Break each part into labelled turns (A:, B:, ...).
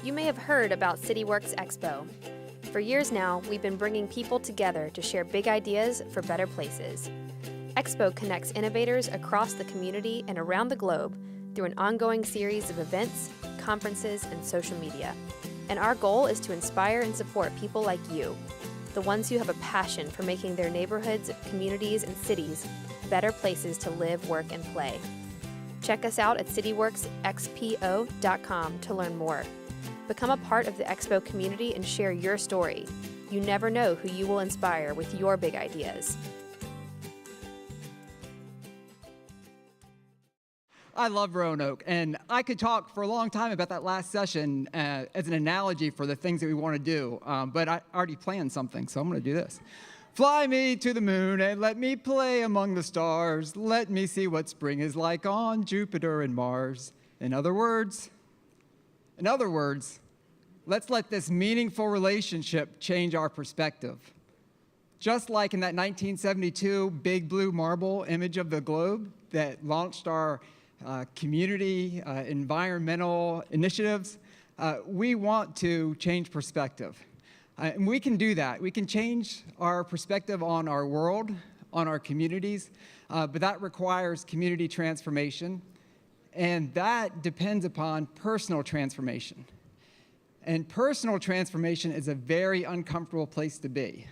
A: You may have heard about CityWorks Expo. For years now, we've been bringing people together to share big ideas for better places. Expo connects innovators across the community and around the globe through an ongoing series of events, conferences, and social media. And our goal is to inspire and support people like you, the ones who have a passion for making their neighborhoods, communities, and cities better places to live, work, and play. Check us out at cityworksxpo.com to learn more. Become a part of the Expo community and share your story. You never know who you will inspire with your big ideas.
B: I love Roanoke, and I could talk for a long time about that last session as an analogy for the things that we want to do, but I already planned something, so I'm going to do this. Fly me to the moon and let me play among the stars. Let me see what spring is like on Jupiter and Mars. In other words, let's let this meaningful relationship change our perspective. Just like in that 1972 big blue marble image of the globe that launched our community environmental initiatives, we want to change perspective. And we can do that. We can change our perspective on our world, on our communities, but that requires community transformation, and that depends upon personal transformation. And personal transformation is a very uncomfortable place to be.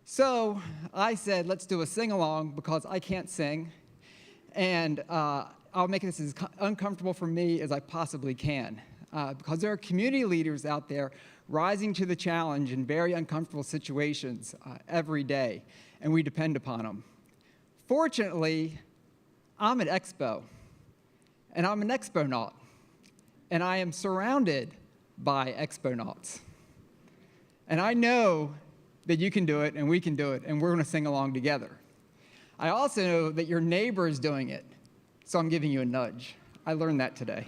B: So I said, let's do a sing-along because I can't sing, and I'll make this as uncomfortable for me as I possibly can, because there are community leaders out there rising to the challenge in very uncomfortable situations every day, and we depend upon them. Fortunately, I'm at Expo, and I'm an Exponaut, and I am surrounded by Exponauts. And I know that you can do it, and we can do it, and we're going to sing along together. I also know that your neighbor is doing it, so I'm giving you a nudge. I learned that today.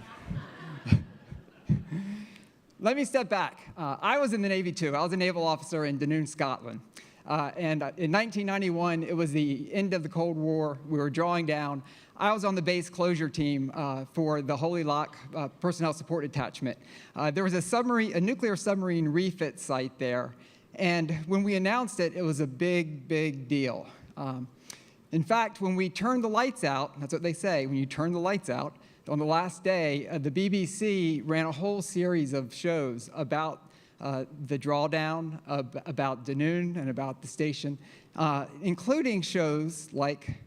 B: Let me step back. I was in the Navy too. I was a naval officer in Dunoon, Scotland. And in 1991, it was the end of the Cold War. We were drawing down. I was on the base closure team for the Holy Lock Personnel Support Detachment. There was a nuclear submarine refit site there. And when we announced it, it was a big, big deal. In fact, when we turned the lights out, that's what they say, when you turn the lights out, on the last day, the BBC ran a whole series of shows about the drawdown, about Dunoon and about the station, including shows like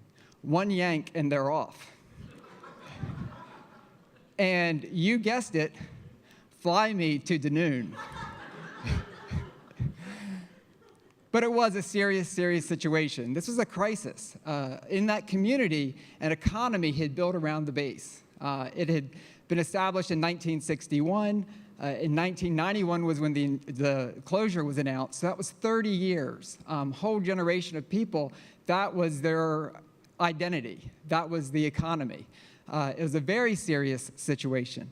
B: One Yank and They're Off. And you guessed it, Fly Me to Dunoon. But it was a serious, serious situation. This was a crisis. In that community, an economy had built around the base. It had been established in 1961. In 1991 was when the closure was announced. So that was 30 years. Whole generation of people, that was their identity. That was the economy. It was a very serious situation.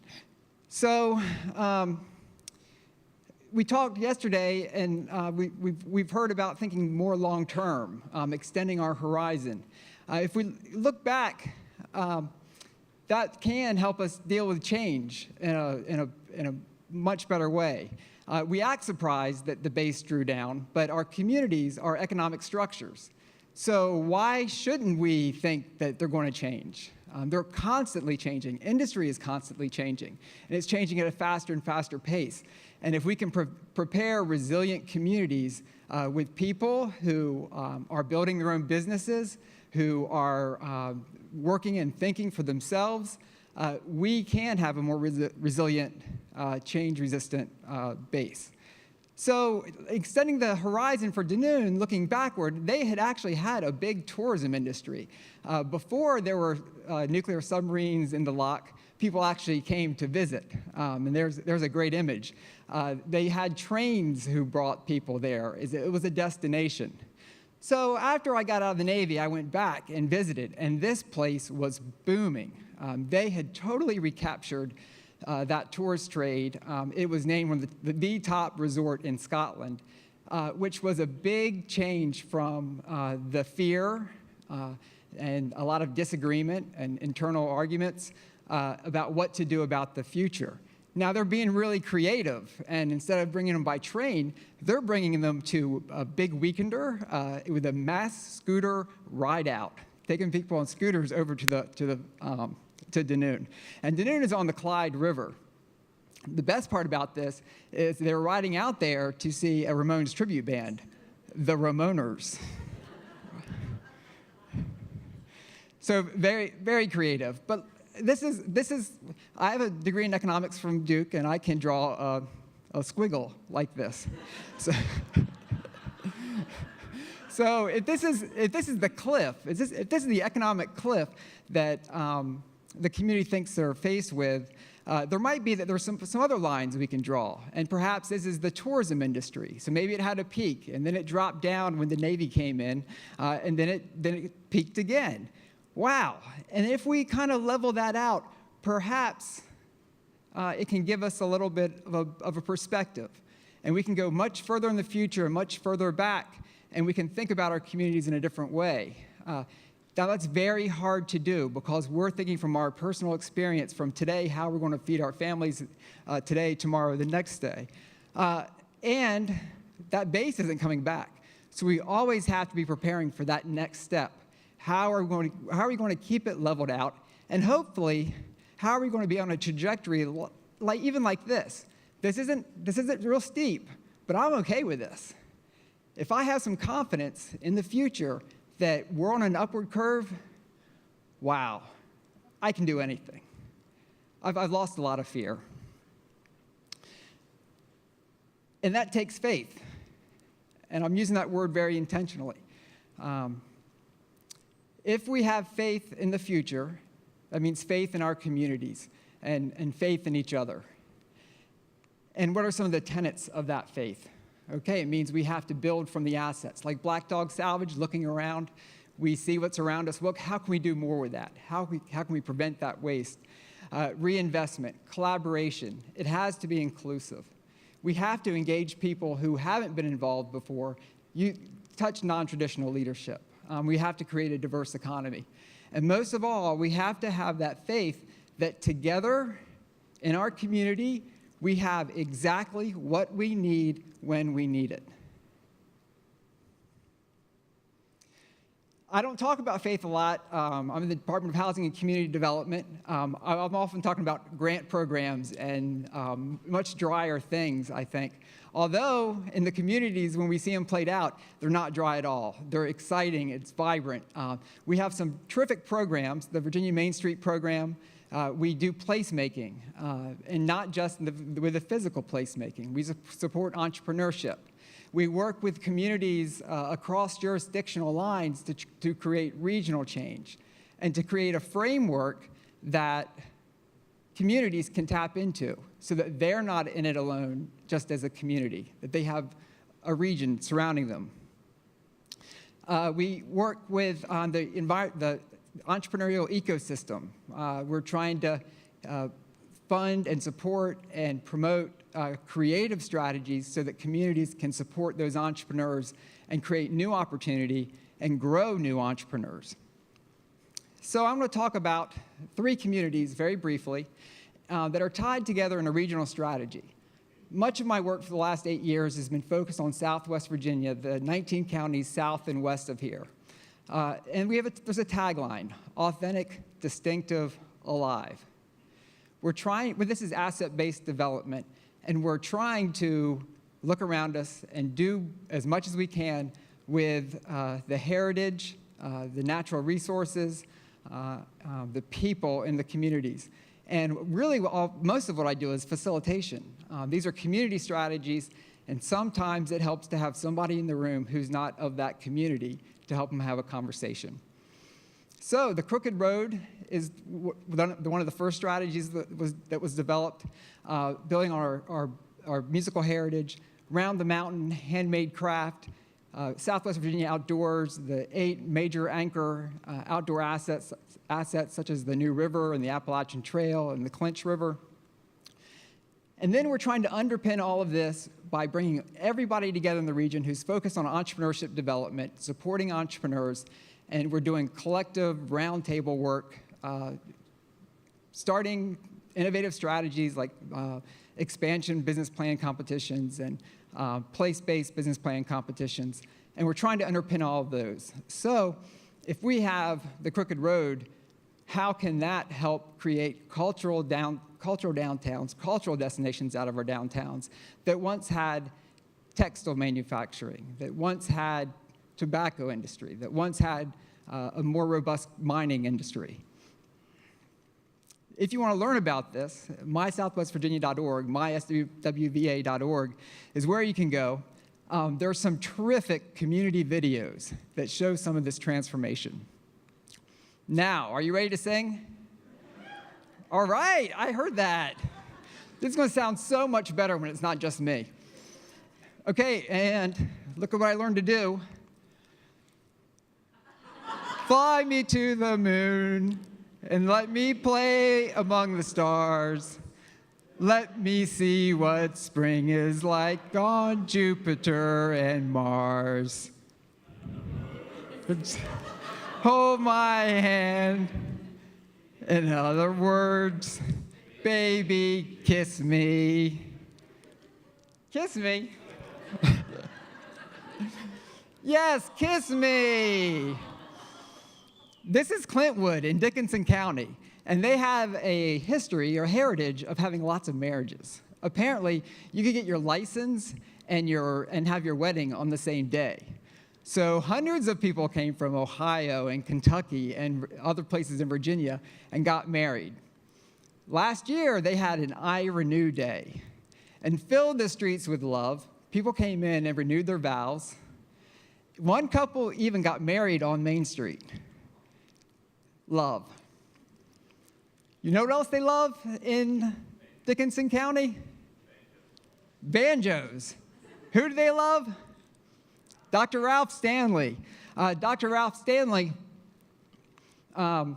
B: So we talked yesterday, and we've heard about thinking more long-term, extending our horizon. If we look back, that can help us deal with change in a much better way. We act surprised that the base drew down, but our communities are economic structures. So why shouldn't we think that they're going to change? They're constantly changing. Industry is constantly changing, and it's changing at a faster and faster pace. And if we can prepare resilient communities with people who are building their own businesses, who are working and thinking for themselves, we can have a more resilient, change-resistant base. So extending the horizon for Dunoon, looking backward, they had actually had a big tourism industry. Before there were nuclear submarines in the lock, people actually came to visit. And there's a great image. They had trains who brought people there. It was a destination. So after I got out of the Navy, I went back and visited, and this place was booming. They had totally recaptured that tourist trade. It was named one of the top resort in Scotland, which was a big change from the fear and a lot of disagreement and internal arguments about what to do about the future. Now they're being really creative, and instead of bringing them by train, they're bringing them to a big weekender with a mass scooter ride out, taking people on scooters over to Dunoon. And Dunoon is on the Clyde River. The best part about this is they're riding out there to see a Ramones tribute band, the Ramoners. So very, very creative. But this is, I have a degree in economics from Duke, and I can draw a squiggle like this. So if this is the cliff, if this is the economic cliff that the community thinks they're faced with, there might be that there's some other lines we can draw. And perhaps this is the tourism industry. So maybe it had a peak, and then it dropped down when the Navy came in, and then it peaked again. Wow. And if we kind of level that out, perhaps it can give us a little bit of a perspective. And we can go much further in the future, much further back, and we can think about our communities in a different way. Now, that's very hard to do because we're thinking from our personal experience from today, how we're going to feed our families today, tomorrow, the next day. And that base isn't coming back. So we always have to be preparing for that next step. How are we going to keep it leveled out? And hopefully, how are we going to be on a trajectory even like this? This isn't real steep, but I'm okay with this. If I have some confidence in the future that we're on an upward curve, wow, I can do anything. I've lost a lot of fear. And that takes faith. And I'm using that word very intentionally. If we have faith in the future, that means faith in our communities and faith in each other. And what are some of the tenets of that faith? Okay, it means we have to build from the assets. Like Black Dog Salvage, looking around, we see what's around us. Look, how can we do more with that? How can we prevent that waste? Reinvestment, collaboration. It has to be inclusive. We have to engage people who haven't been involved before. You touch non-traditional leadership. We have to create a diverse economy. And most of all, we have to have that faith that together in our community, we have exactly what we need when we need it. I don't talk about faith a lot. I'm in the Department of Housing and Community Development. I'm often talking about grant programs and much drier things, I think. Although in the communities, when we see them played out, they're not dry at all. They're exciting, it's vibrant. We have some terrific programs, the Virginia Main Street program. We do placemaking, and not just with the physical placemaking. We support entrepreneurship. We work with communities across jurisdictional lines to create regional change and to create a framework that communities can tap into so that they're not in it alone just as a community, that they have a region surrounding them. We work with the entrepreneurial ecosystem. We're trying to fund and support and promote creative strategies so that communities can support those entrepreneurs and create new opportunity and grow new entrepreneurs. So I'm going to talk about 3 communities very briefly that are tied together in a regional strategy. Much of my work for the last 8 years has been focused on Southwest Virginia, the 19 counties south and west of here. And there's a tagline, authentic, distinctive, alive. This is asset-based development, and we're trying to look around us and do as much as we can with the heritage, the natural resources, the people in the communities. And really, most of what I do is facilitation. These are community strategies, and sometimes it helps to have somebody in the room who's not of that community to help them have a conversation. So the Crooked Road is one of the first strategies that was developed, building on our musical heritage, Round the Mountain, handmade craft, Southwest Virginia Outdoors, the 8 major anchor outdoor assets such as the New River and the Appalachian Trail and the CLINCH River. And then we're trying to underpin all of this by bringing everybody together in the region who's focused on entrepreneurship development, supporting entrepreneurs, and we're doing collective roundtable work, starting innovative strategies like expansion business plan competitions and place-based business plan competitions. And we're trying to underpin all of those. So if we have the Crooked Road, how can that help create cultural downtowns, cultural destinations out of our downtowns that once had textile manufacturing, that once had tobacco industry, that once had a more robust mining industry? If you want to learn about this, mysouthwestvirginia.org, myswva.org is where you can go. There are some terrific community videos that show some of this transformation. Now, are you ready to sing? All right, I heard that. This is going to sound so much better when it's not just me. Okay, and look at what I learned to do. Fly me to the moon and let me play among the stars. Let me see what spring is like on Jupiter and Mars. Hold my hand. In other words, baby, kiss me. Kiss me. Yes, kiss me. This is Clintwood in Dickinson County, and they have a history or heritage of having lots of marriages. Apparently, you could get your license and have your wedding on the same day. So hundreds of people came from Ohio and Kentucky and other places in Virginia and got married. Last year, they had an I Renew Day and filled the streets with love. People came in and renewed their vows. One couple even got married on Main Street. Love. You know what else they love in Dickinson County? Banjos. Who do they love? Dr. Ralph Stanley. Dr. Ralph Stanley, there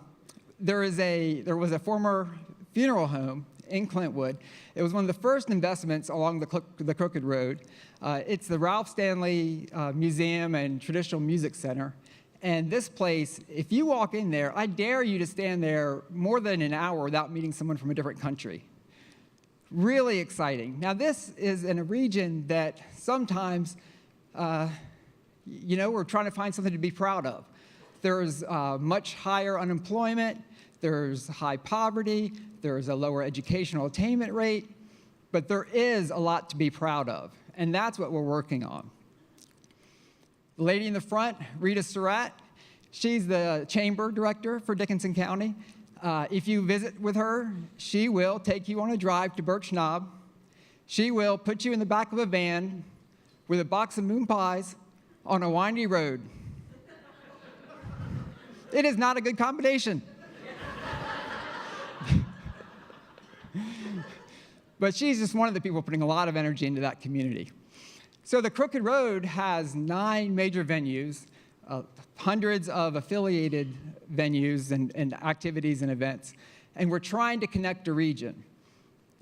B: was a former funeral home in Clintwood. It was one of the first investments along the Crooked Road. It's the Ralph Stanley Museum and Traditional Music Center. And this place, if you walk in there, I dare you to stand there more than an hour without meeting someone from a different country. Really exciting. Now, this is in a region that sometimes, we're trying to find something to be proud of. There's much higher unemployment, there's high poverty, there's a lower educational attainment rate, but there is a lot to be proud of, and that's what we're working on. The lady in the front, Rita Surratt, she's the chamber director for Dickinson County. If you visit with her, she will take you on a drive to Birch Knob. She will put you in the back of a van with a box of moon pies on a windy road. It is not a good combination. But she's just one of the people putting a lot of energy into that community. So the Crooked Road has 9 major venues, hundreds of affiliated venues and activities and events, and we're trying to connect a region.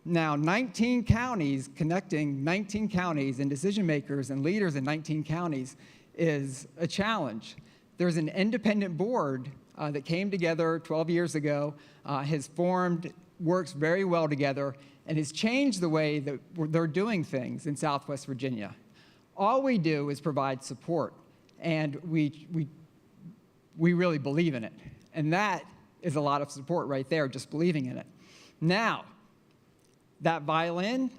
B: Now, 19 counties, connecting 19 counties and decision makers and leaders in 19 counties is a challenge. There's an independent board that came together 12 years ago, has formed, works very well together, and has changed the way that they're doing things in Southwest Virginia. All we do is provide support, and we really believe in it. And that is a lot of support right there, just believing in it. Now, that violin,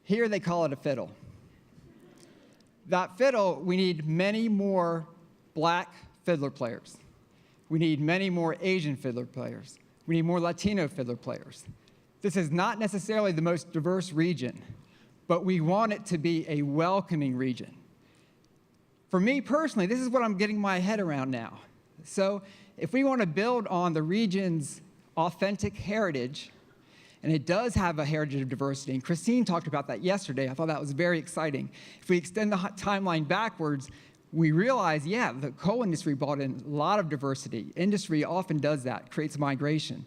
B: here they call it a fiddle. That fiddle, we need many more black fiddler players. We need many more Asian fiddler players. We need more Latino fiddler players. This is not necessarily the most diverse region, but we want it to be a welcoming region. For me personally, this is what I'm getting my head around now. So if we want to build on the region's authentic heritage, and it does have a heritage of diversity, and Christine talked about that yesterday. I thought that was very exciting. If we extend the timeline backwards, we realize, yeah, the coal industry brought in a lot of diversity. Industry often does that, creates migration.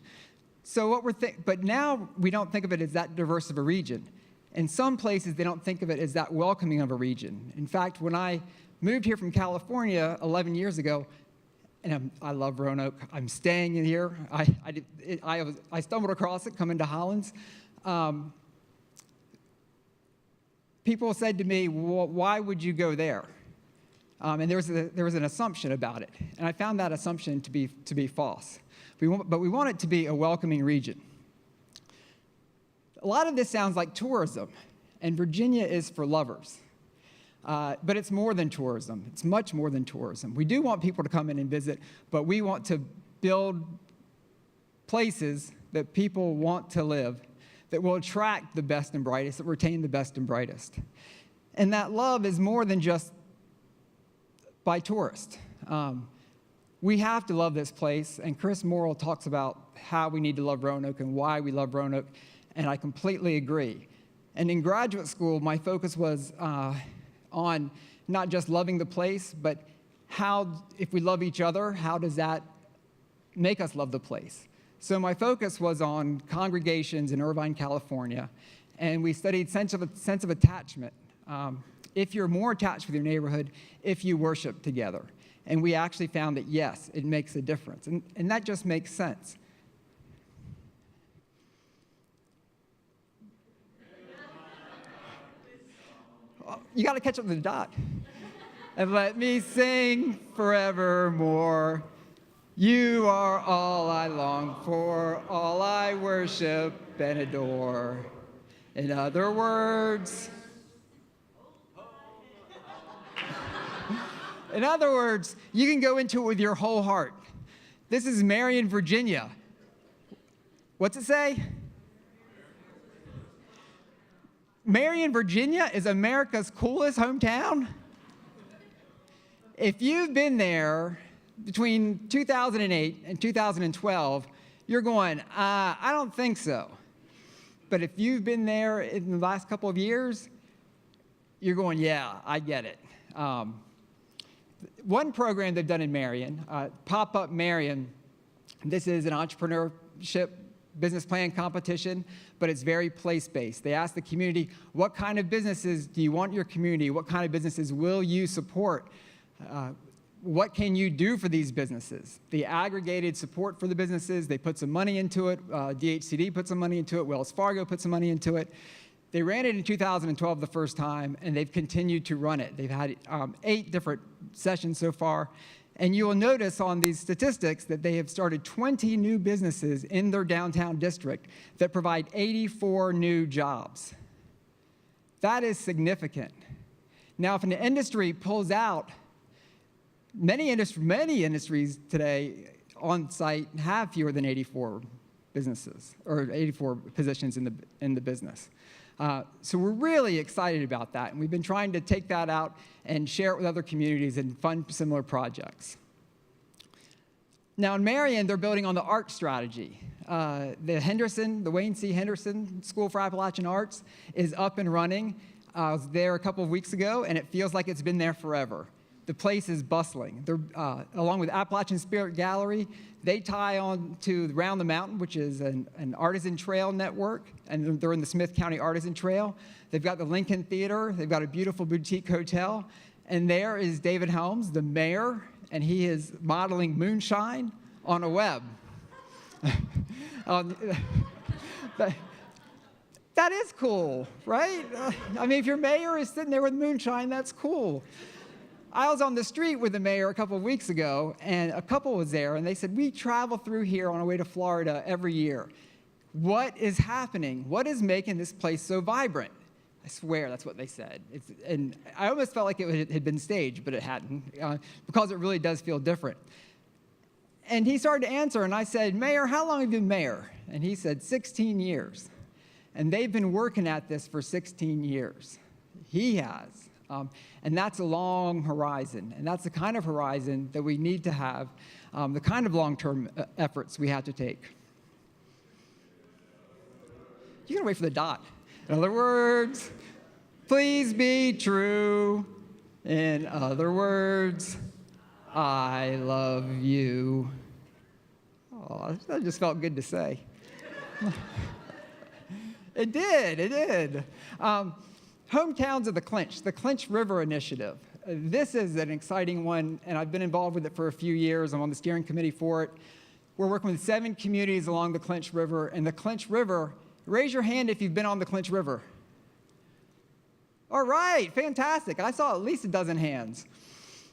B: So but now we don't think of it as that diverse of a region. In some places, they don't think of it as that welcoming of a region. In fact, when I moved here from California 11 years ago, and I love Roanoke. I'm staying in here. I stumbled across it coming to Hollins. People said to me, well, why would you go there? And there was an assumption about it, and I found that assumption to be false. But we want it to be a welcoming region. A lot of this sounds like tourism, and Virginia is for lovers. But it's more than tourism. It's much more than tourism. We do want people to come in and visit, but we want to build places that people want to live, that will attract the best and brightest, that retain the best and brightest. And that love is more than just by tourists. We have to love this place, and Chris Morrill talks about how we need to love Roanoke and why we love Roanoke, and I completely agree. And in graduate school, my focus was on not just loving the place, but how, if we love each other, how does that make us love the place? So my focus was on congregations in Irvine, California, and we studied sense of attachment. If you're more attached with your neighborhood, if you worship together. And we actually found that, yes, it makes a difference. And that just makes sense. You got to catch up to the dot. And let me sing forevermore. You are all I long for, all I worship and adore. In other words, you can go into it with your whole heart. This is Marion, Virginia. What's it say? Marion, Virginia is America's coolest hometown. If you've been there between 2008 and 2012, you're going, I don't think so. But if you've been there in the last couple of years, you're going, yeah, I get it. One program they've done in Marion, Pop-Up Marion, this is an entrepreneurship business plan competition, but it's very place-based. They ask the community, what kind of businesses do you want in your community? What kind of businesses will you support? What can you do for these businesses? They aggregated support for the businesses. They put some money into it. DHCD put some money into it. Wells Fargo put some money into it. They ran it in 2012 the first time, and they've continued to run it. They've had 8 different sessions so far. And you will notice on these statistics that they have started 20 new businesses in their downtown district that provide 84 new jobs. That is significant. Now, if an industry pulls out, many industries today on site have fewer than 84 businesses or 84 positions in the business. So we're really excited about that, and we've been trying to take that out and share it with other communities and fund similar projects. Now in Marion, they're building on the art strategy. The Wayne C. Henderson School for Appalachian Arts is up and running. I was there a couple of weeks ago, and it feels like it's been there forever. The place is bustling. They're, along with Appalachian Spirit Gallery, they tie on to Round the Mountain, which is an artisan trail network, and they're in the Smith County Artisan Trail. They've got the Lincoln Theater. They've got a beautiful boutique hotel. And there is David Helms, the mayor, and he is modeling moonshine on a web. That is cool, right? I mean, if your mayor is sitting there with moonshine, that's cool. I was on the street with the mayor a couple of weeks ago, and a couple was there, and they said, we travel through here on our way to Florida every year. What is happening? What is making this place so vibrant? I swear that's what they said. And I almost felt like it had been staged, but it hadn't, because it really does feel different. And he started to answer, and I said, Mayor, how long have you been mayor? And he said, 16 years. And they've been working at this for 16 years. He has. And that's a long horizon, and that's the kind of horizon that we need to have, the kind of long-term efforts we have to take. You're gonna wait for the dot. In other words, please be true. In other words, I love you. Oh, that just felt good to say. It did. Hometowns of the CLINCH River Initiative. this is an exciting one, and I've been involved with it for a few years. I'm on the steering committee for it. We're working with 7 communities along the CLINCH River. And the CLINCH River, raise your hand if you've been on the CLINCH River. All right, fantastic. I saw at least a dozen hands.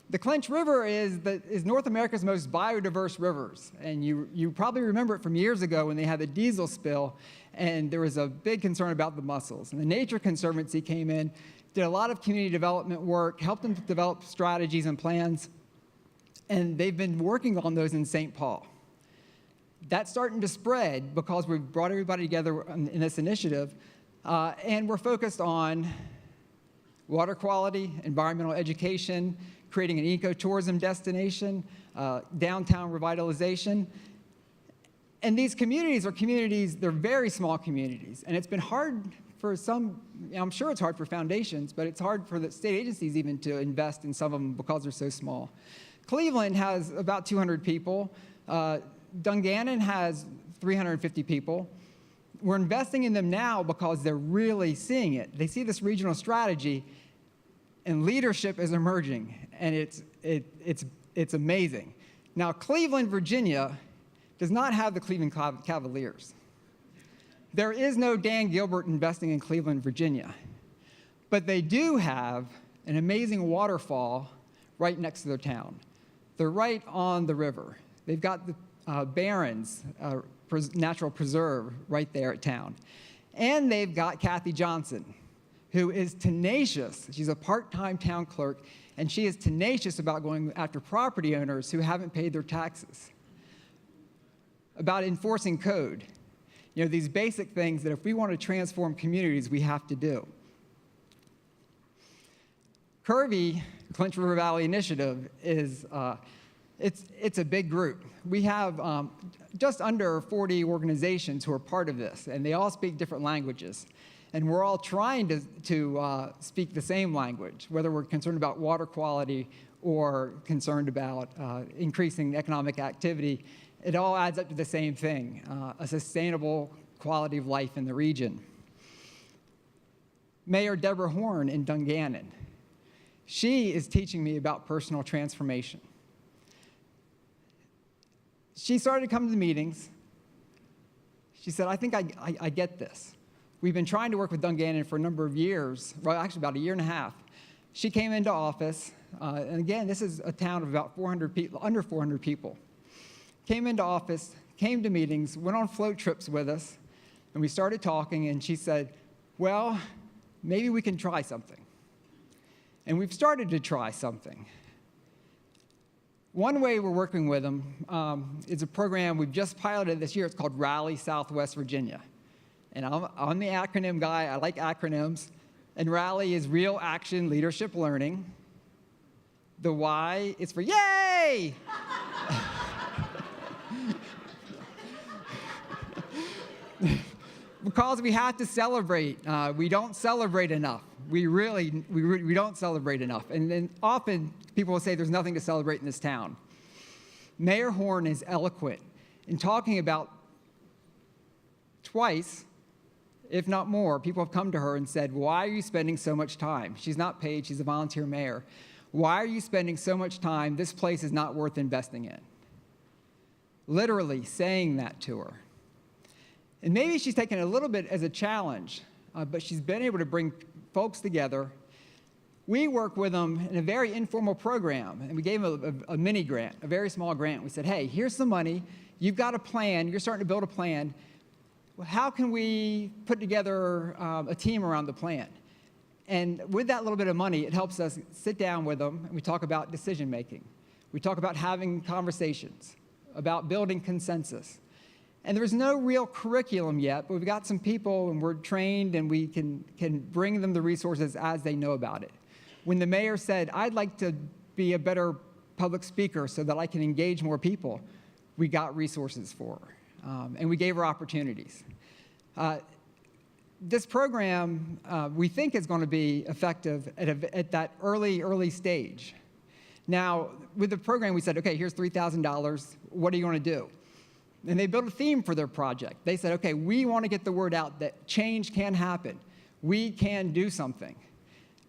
B: The CLINCH River is North America's most biodiverse rivers. And you probably remember it from years ago when they had the diesel spill, and there was a big concern about the mussels. And the Nature Conservancy came in, did a lot of community development work, helped them develop strategies and plans, and they've been working on those in St. Paul. That's starting to spread because we've brought everybody together in this initiative, and we're focused on water quality, environmental education, creating an ecotourism destination, downtown revitalization. And these communities are communities, they're very small communities, and it's been hard for some, I'm sure it's hard for foundations, but it's hard for the state agencies even to invest in some of them because they're so small. Cleveland has about 200 people. Dungannon has 350 people. We're investing in them now because they're really seeing it. They see this regional strategy, and leadership is emerging, and it's amazing. Now, Cleveland, Virginia, does not have the Cleveland Cavaliers. There is no Dan Gilbert investing in Cleveland, Virginia, but they do have an amazing waterfall right next to their town. They're right on the river. They've got the Barrens Natural Preserve right there at town. And they've got Kathy Johnson, who is tenacious. She's a part-time town clerk, and she is tenacious about going after property owners who haven't paid their taxes, about enforcing code. You know, these basic things that if we want to transform communities, we have to do. CRVY, CLINCH River Valley Initiative, is it's a big group. We have just under 40 organizations who are part of this, and they all speak different languages. And we're all trying to speak the same language, whether we're concerned about water quality or concerned about increasing economic activity. It all adds up to the same thing, a sustainable quality of life in the region. Mayor Deborah Horn in Dungannon, she is teaching me about personal transformation. She started to come to the meetings. She said, I think I get this. We've been trying to work with Dungannon for a number of years, well, actually about a year and a half. She came into office, and again, this is a town of about 400 people, under 400 people. Came into office, came to meetings, went on float trips with us, and we started talking, and she said, well, maybe we can try something. And we've started to try something. One way we're working with them is a program we've just piloted this year. It's called Rally Southwest Virginia. And I'm the acronym guy. I like acronyms. And Rally is Real Action Leadership Learning. The Y is for Yay! Because we have to celebrate. We don't celebrate enough. We don't celebrate enough. And then often people will say there's nothing to celebrate in this town. Mayor Horn is eloquent in talking about twice, if not more, people have come to her and said, why are you spending so much time? She's not paid, she's a volunteer mayor. Why are you spending so much time? This place is not worth investing in. Literally saying that to her. And maybe she's taken it a little bit as a challenge, but she's been able to bring folks together. We work with them in a very informal program, and we gave them a mini grant, a very small grant. We said, hey, here's some money. You've got a plan. You're starting to build a plan. How can we put together a team around the plan? And with that little bit of money, it helps us sit down with them, and we talk about decision making. We talk about having conversations, about building consensus. And there's no real curriculum yet, but we've got some people, and we're trained, and we can bring them the resources as they know about it. When the mayor said, I'd like to be a better public speaker so that I can engage more people, we got resources for her, and we gave her opportunities. This program, we think, is going to be effective at that early stage. Now, with the program, we said, okay, here's $3,000. What are you going to do? And they built a theme for their project. They said, okay, we want to get the word out that change can happen. We can do something.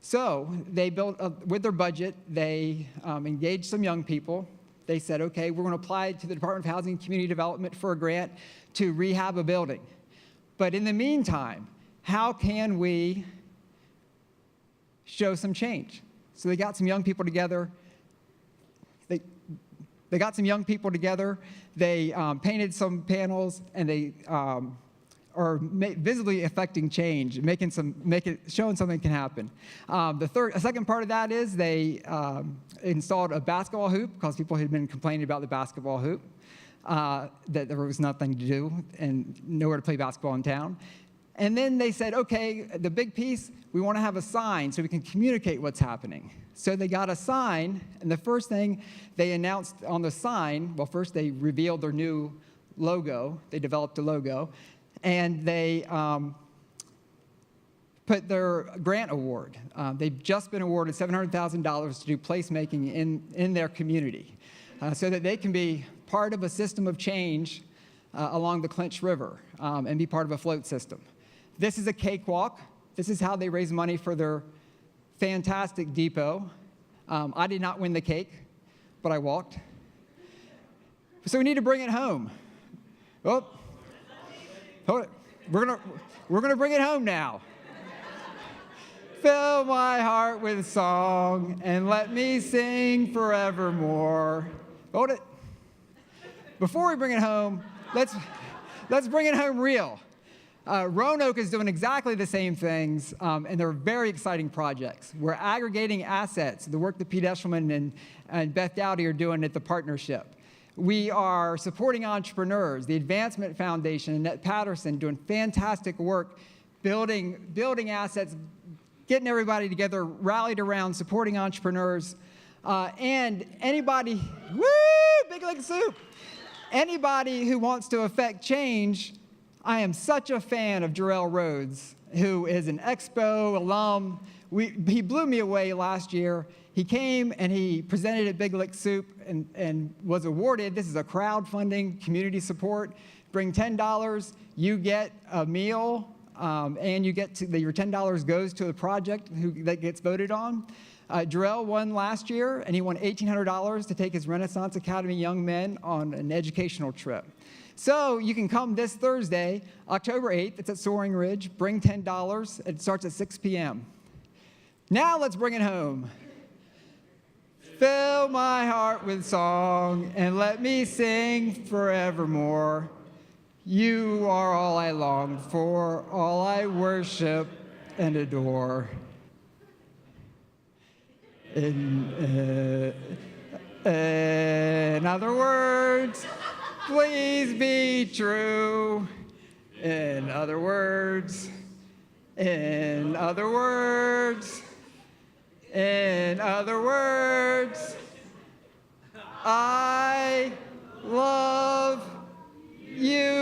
B: So they built, with their budget, they engaged some young people. They said, okay, we're going to apply to the Department of Housing and Community Development for a grant to rehab a building. But in the meantime, how can we show some change? So they got some young people together. They got some young people together. They painted some panels, and they are visibly affecting change, showing something can happen. A second part of that is they installed a basketball hoop because people had been complaining about the basketball hoop, that there was nothing to do and nowhere to play basketball in town. And then they said, okay, the big piece, we want to have a sign so we can communicate what's happening. So they got a sign, and the first thing they announced on the sign, well, first they revealed their new logo. They developed a logo. And they put their grant award. They've just been awarded $700,000 to do placemaking in their community so that they can be part of a system of change along the CLINCH River and be part of a float system. This is a cakewalk. This is how they raise money for their fantastic depot. I did not win the cake, but I walked. So we need to bring it home. Oh. Hold it. We're gonna bring it home now. Fill my heart with song and let me sing forevermore. Hold it. Before we bring it home, let's bring it home real. Roanoke is doing exactly the same things, and they're very exciting projects. We're aggregating assets, the work that Pete Eshelman and Beth Dowdy are doing at the partnership. We are supporting entrepreneurs, the Advancement Foundation, Annette Patterson doing fantastic work, building assets, getting everybody together, rallied around, supporting entrepreneurs. And anybody, woo, big leg soup. Anybody who wants to affect change, I am such a fan of Jarrell Rhodes, who is an Expo alum. He blew me away last year. He came and he presented at Big Lick Soup and was awarded. This is a crowdfunding community support. Bring $10, you get a meal, and you get your $10 goes to the project that gets voted on. Jarrell won last year, and he won $1,800 to take his Renaissance Academy young men on an educational trip. So you can come this Thursday, October 8th. It's at Soaring Ridge. Bring $10. It starts at 6 p.m. Now let's bring it home. Fill my heart with song and let me sing forevermore. You are all I long for, all I worship and adore. In other words, please be true. In other words, in other words, in other words, I love you.